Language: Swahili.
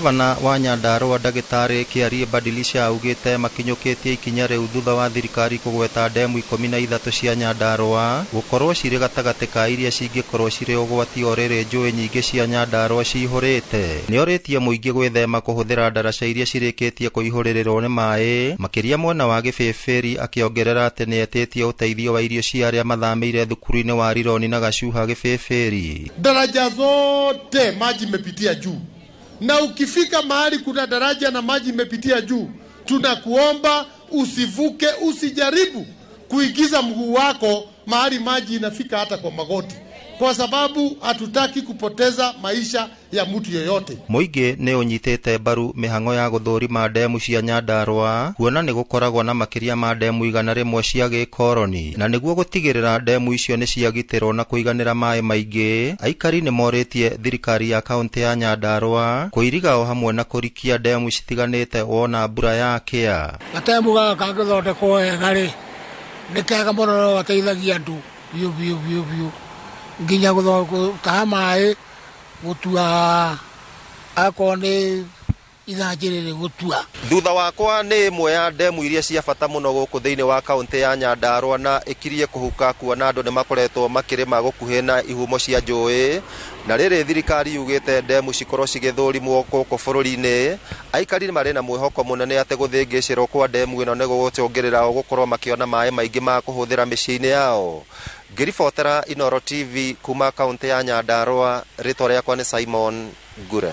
Gavana wa Nyandarua Ndagĩtarĩ Kĩarie Badilisha augĩte makinyũkĩtie ikinya rĩu thutha wa thirikari kũgweta ndemu 13 cia Nyandarua gũkorwo cirĩ gatagatĩ ka iria cingĩkorwo cirĩ ũgwati o rĩrĩ njũĩ nyingĩ cia Nyandarua cihũrĩte. Nĩorĩtie mũingĩ gwĩthema kũhũthĩra ndaraca iria cirĩkĩtie kũihũrĩrĩrwo nĩ maĩ makĩria mwena wa Gĩbĩbĩri, akĩongerera atĩ nĩetĩtie ũteithio wa irio cia arĩa mathamĩire thukuru-inĩ wa Rironi na Gacuha Gĩbĩbĩri. Daraja zote maji imepitia juu, na ukifika mahali kuna daraja na maji imepitia juu, tunakuomba usivuke, usijaribu kuigiza mguu wako mahali maji inafika hata kwa magoti, kwa sababu hatutaki kupoteza maisha ya mtu yoyote. Mũingĩ nĩ ũnyitĩte mbaru mĩhang'o ya gũthũrima ndemu cia Nyandarua, kuona nĩ gũkoragwo na makĩria ma ndemu 100 cia gĩkoroni, na nĩguo gũtigĩrĩra ndemu icio nĩ ciagitĩrwo na kũiganĩra maĩ maingĩ. Aikari nĩ morĩtie thirikari ya kaunti ya Nyandarua kũiriga o hamwe na kũrikia ndemu citiganĩte wona mbura yakĩa. Gatemu gaka gĩthondekwo wega rĩ, nĩ kega mũno, gateithagia andũ biũ nginya gũtaha maĩ, gũtua akone ithanjĩrĩrĩ gũtua. Thutha wakwa nĩ ĩmwe ya ndemu iria cia bata mũno gũkũ thĩinĩ wa kaunti ya Nyandarua, na ĩkirie kũhuka kuona andũ nĩ makoretwo makĩrĩma gũkuhĩ na ihumo cia njũĩ, na rĩrĩ thirikari yugĩte ndemu cikorwo cigĩthũrimwo gũkũ bũrũri-inĩ. Aikari marĩ na mwĩhoko mũnene atĩ gũthĩngĩcĩrwo kwa ndemu ĩno nĩ gũgũcũngĩrĩra gũkorwo makĩona maĩ maingĩ ma kũhũthĩra mĩciĩ-inĩ yao. Ngĩribotera Inooro TV kuma kaunti ya Nyandarua, rĩtwa rĩakwa nĩ Simon Ngure.